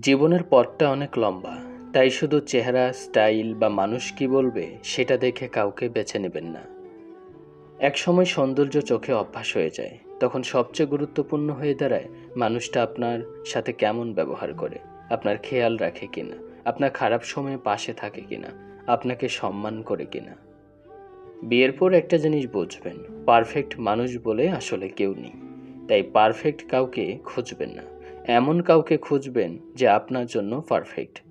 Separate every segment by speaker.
Speaker 1: জীবনের পথটা অনেক লম্বা, তাই শুধু চেহারা, স্টাইল বা মানুষ কি বলবে সেটা দেখে কাউকে বেছে নেবেন না। একসময় সৌন্দর্য চোখে অভ্যাস হয়ে যায়, তখন সবচেয়ে গুরুত্বপূর্ণ হয়ে দাঁড়ায় মানুষটা আপনার সাথে কেমন ব্যবহার করে, আপনার খেয়াল রাখে কিনা, আপনার খারাপ সময়ে পাশে থাকে কিনা, আপনাকে সম্মান করে কিনা। বিয়ের পর একটা জিনিস বুঝবেন, পারফেক্ট মানুষ বলে আসলে কেউ নেই। তাই পারফেক্ট কাউকে খুঁজবেন না, এমন কাউকে খুঁজবেন যে আপনার জন্য পারফেক্ট।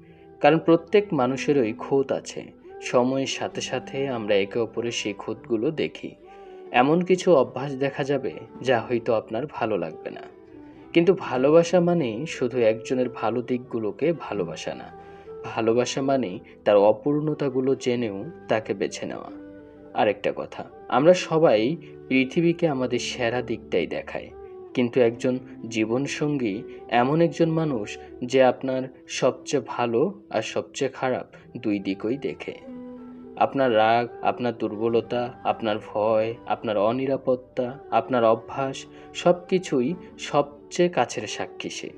Speaker 1: কারণ প্রত্যেক মানুষেরই খুঁত আছে। সময়ের সাথে সাথে আমরা একে অপরের সেই খুঁতগুলো দেখি। এমন কিছু অভ্যাস দেখা যাবে যা হয়তো আপনার ভালো লাগবে না, কিন্তু ভালোবাসা মানেই শুধু একজনের ভালো দিকগুলোকে ভালোবাসা না। ভালোবাসা মানেই তার অপূর্ণতাগুলো জেনেও তাকে বেছে নেওয়া। আরেকটা কথা, আমরা সবাই পৃথিবীকে আমাদের সেরা দিকটাই দেখাই, কিন্তু একজন জীবনসঙ্গী এমন একজন মানুষ যে আপনার সবচেয়ে ভালো আর সবচেয়ে খারাপ দুই দিকই দেখে। আপনার রাগ, আপনার দুর্বলতা, আপনার ভয়, আপনার অনিরাপত্তা, আপনার অভ্যাস, সব কিছুই সবচেয়ে কাছের সাক্ষী সে।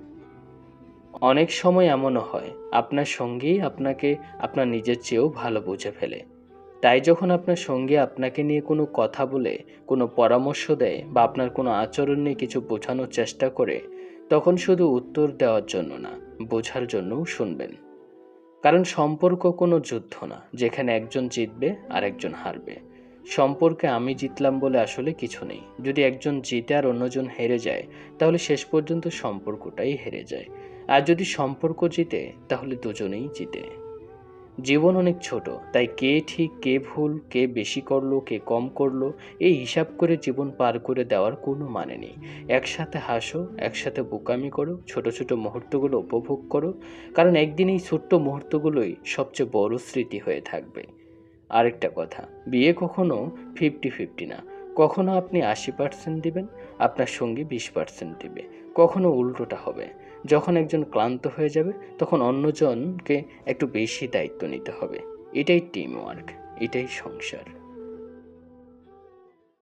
Speaker 1: অনেক সময় এমনও হয় আপনার সঙ্গী আপনাকে আপনার নিজের চেয়েও ভালো বুঝে ফেলে। তাই যখন আপনার সঙ্গী আপনাকে নিয়ে কোনো কথা বলে, কোনো পরামর্শ দেয় বা আপনার কোনো আচরণ নিয়ে কিছু বোঝানোর চেষ্টা করে, তখন শুধু উত্তর দেওয়ার জন্য না, বোঝার জন্যও শুনবেন। কারণ সম্পর্ক কোনো যুদ্ধ না যেখানে একজন জিতবে আর একজন হারবে। সম্পর্কে আমি জিতলাম বলে আসলে কিছু নেই। যদি একজন জিতে আর অন্যজন হেরে যায়, তাহলে শেষ পর্যন্ত সম্পর্কটাই হেরে যায়। আর যদি সম্পর্ক জিতে, তাহলে দুজনেই জিতে। জীবন অনেক ছোট, তাই কে ঠিক কে ভুল, কে বেশি করলো কে কম করলো, এই হিসাব করে জীবন পার করে দেওয়ার কোনো মানে নেই। একসাথে হাসো, একসাথে বোকামি করো, ছোট ছোট মুহূর্তগুলো উপভোগ করো। কারণ একদিন এই ছোট্ট মুহূর্তগুলোই সবচেয়ে বড় স্মৃতি হয়ে থাকবে। আরেকটা কথা, বিয়ে কখনো 50-50 না। কখনো আপনি 80% দিবেন, আপনার সঙ্গী 20% দিবে। কখনো উল্টোটা হবে। যখন একজন ক্লান্ত হয়ে যাবে, তখন অন্যজনকে একটু বেশি দায়িত্ব নিতে হবে। এটাই টিম ওয়ার্ক, এটাই সংসার।